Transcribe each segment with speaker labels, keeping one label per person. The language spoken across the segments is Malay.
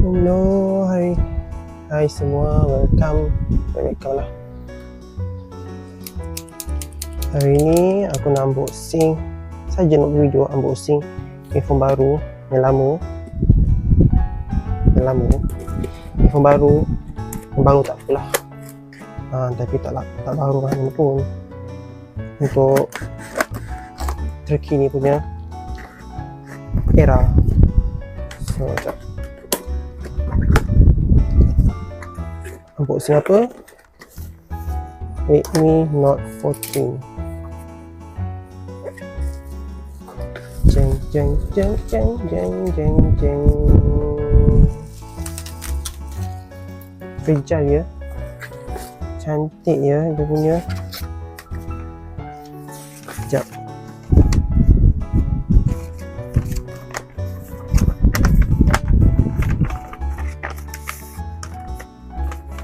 Speaker 1: Hello, hai semua, welcome lah. Hari ni aku nak unboxing, saja nak video unboxing earphone baru yang lama. Earphone baru tak apalah. Tapi tak baru mana pun. Untuk terkini punya era. So, sekejap. Unboxing apa? Redmi Note 14. Jeng. Fragile ya. Cantik ya dia punya. Sekejap.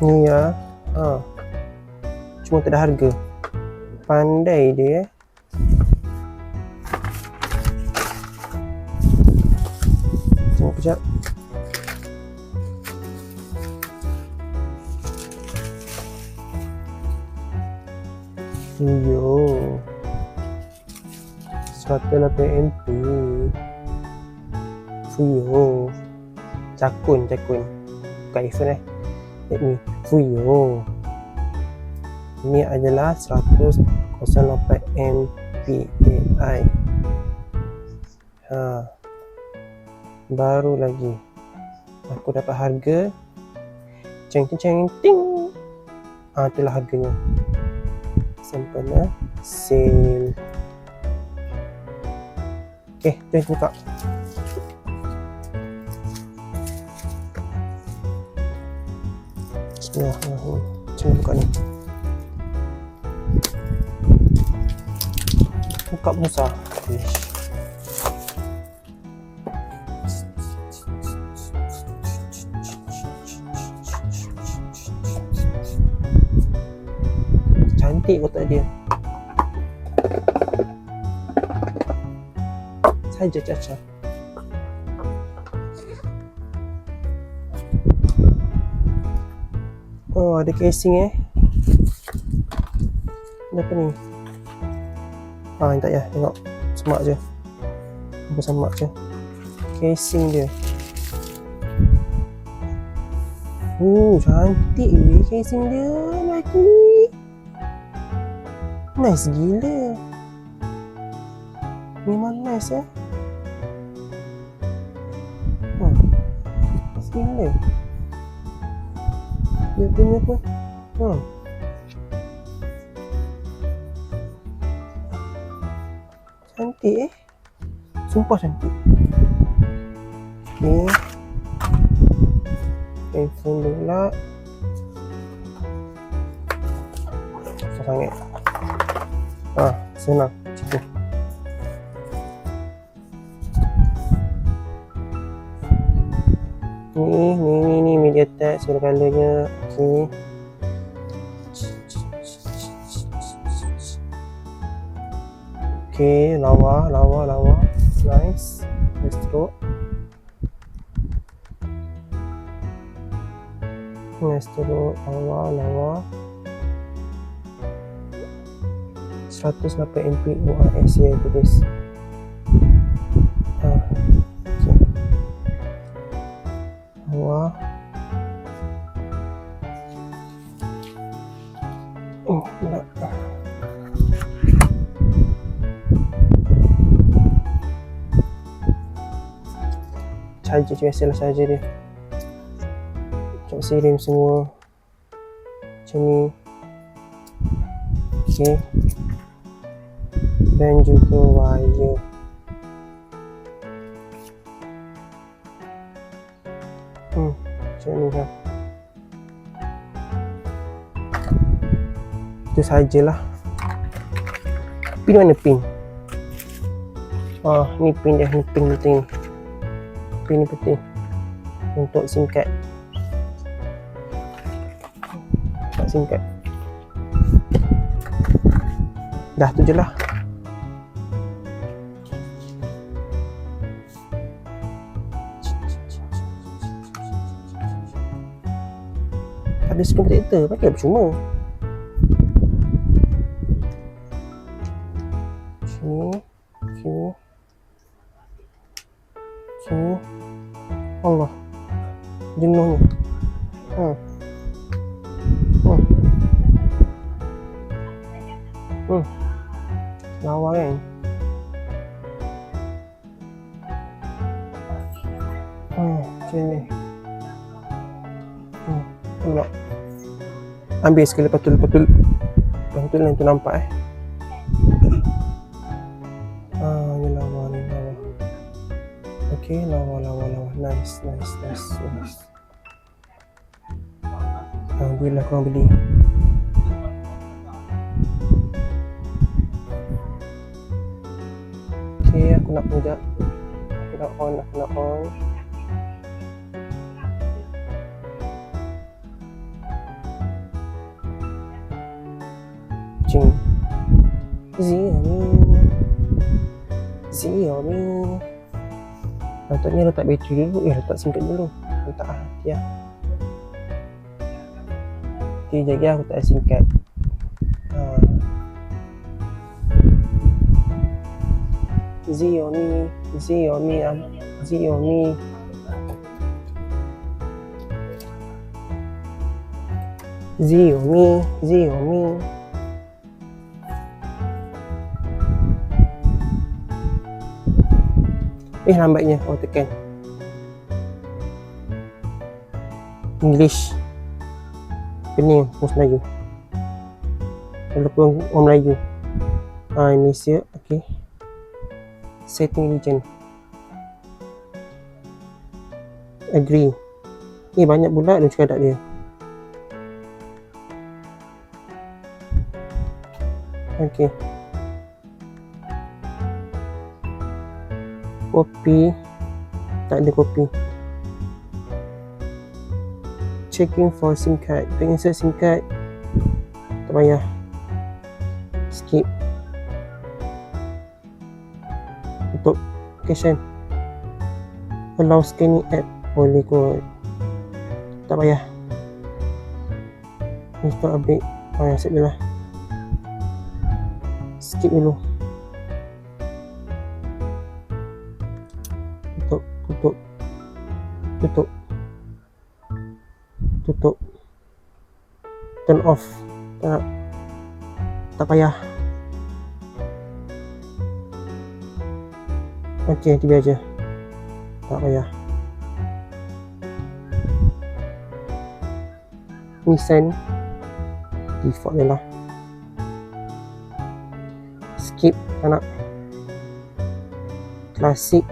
Speaker 1: Ni ya. Cuma tak ada harga. Pandai dia. Tengok kejap. Yo. 108MP. Fuyo. Cakun. Bukan iPhone Redmi Fuyo. Ini adalah 108MP AI. Baru lagi. Aku dapat harga ting. Itulah harganya. Sampelnya sale. Okay, jom buka. Bismillahirrahmanirrahim. Macam buka ni. Buka besar. Cantik kotak dia. Saja caca. Oh, ada casing Apa ni? Tak ya, tengok. Semak je. Apa semak je. Casing dia. Cantik casing dia lagi. Nice gila. Memang nice Nice gila. Dia punya pun cantik sumpah cantik. Okay, handphone pula susah sangat. Senang macam tu. Ni MediaTek silver colornya. Okay, lawa. Nice. Astro. Lawa. 108MP UAS ya tulis. Okay. Lawa. Charger biasalah charger dia. Cok sirim semua macam ni. Okay. Dan juga wire. Macam ni lah. Itu sajalah. Pin mana pin? Ni pin dia. Ni pin penting. Pin ni penting untuk SIM card. Dah tu je lah. ada screen protector, pakai percuma. Okay. Allah, jenuhnya. Lawa kan. Macam ni. Nampak. Ambil sekali lepas tu yang tu nampak ni lawa. Okay, lawa. Nice. Alhamdulillah korang beli. Okay, aku nak on. Cing. Xiaomi. Patutnya letak bateri dulu. Letak SIM card dulu. Letak ya. Okay, jaga aku tak SIM card. Xiaomi. Lambatnya. Tekan English. Pening Mus Melayu. Walaupun orang Melayu. Indonesia. Okay. Setting region. Agree. Banyak pula dia cakap dia. Okay. Kopi. Tak ada kopi. Checking for SIM card. To insert SIM card. Tak payah. Skip. Tutup application. Allow scanning app. Boleh kot. Tak payah. Install update. Set je lah. Skip dulu. Tutup. Turn off. Tak payah. Okay, tiba aja. Tak payah. Nissan default je lah. Skip. Tak nak. Klasik.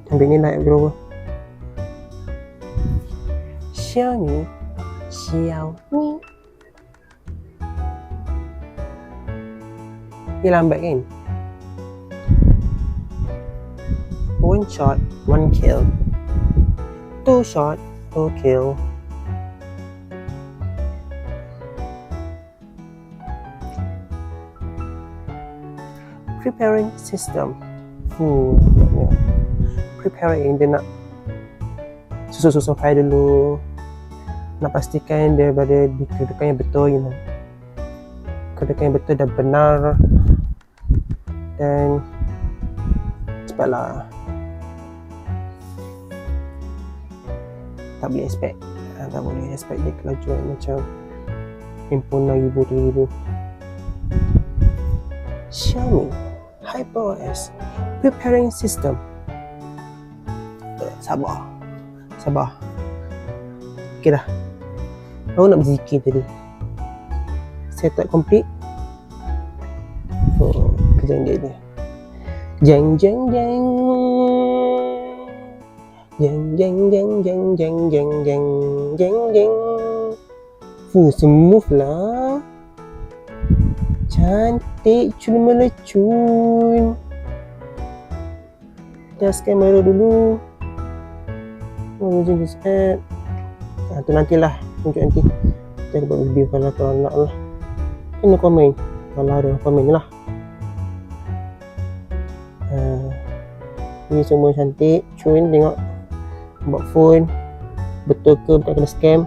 Speaker 1: Ambil ni lah app drawer. Xiaomi. Dia lambat kan? One shot, one kill. Two shot, two kill. Preparing system. Preparing, dia nak susun file dulu. Nak pastikan dia berada di kedudukan yang betul, kedudukan yang betul dan benar. Dan cepatlah. Tak boleh expect. Tak boleh expect dia kelajuan macam handphone 6,000, 3,000. Xiaomi HyperOS preparing system. Sabar. Okay dah. Aku nak berzikir tadi. Setup complete. Kerjaan dia ni. Jeng. Smooth lah. Cantik, cun melecun. Adjust kamera dulu. Using this app. Tu nantilah. Tunjuk nanti. Jangan buat review kalau korang nak lah. Kena komen. Kalau ada komen je lah. Ni semua cantik. Cun tengok. buat phone. Betul ke bukan kena scam?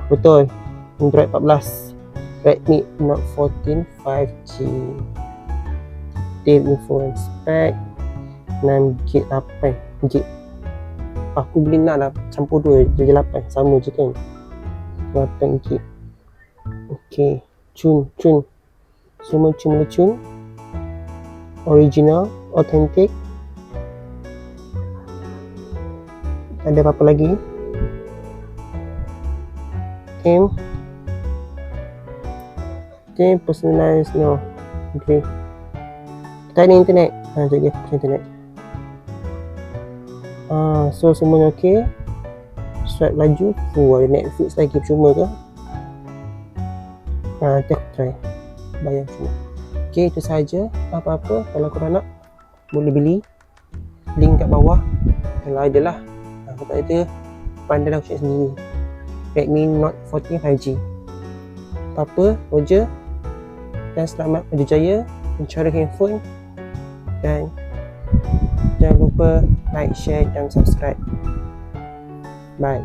Speaker 1: Betul. Android 14, Redmi Note 14 5G. Detail info and spec 6GB 8GB. Aku beli nak lah campur 2 jadi 8, sama je kan, 8GB. Okay, cun semua cun original, authentic. Ada apa-apa lagi? Okay, personalized, no. Okay, kita ada internet. Jadi internet. So semuanya okay. Swipe laju. Ada Netflix lagi, percuma ke? Nanti aku try bayar semua. Okay, itu sahaja. Apa-apa kalau korang nak boleh beli, link kat bawah. Kalau ada lah, kalau tak ada pandai aku cek sendiri. Redmi Note 14 5G. Apa-apa, Roger, dan selamat berjaya mencari handphone. Dan jangan lupa like, share dan subscribe. Bye.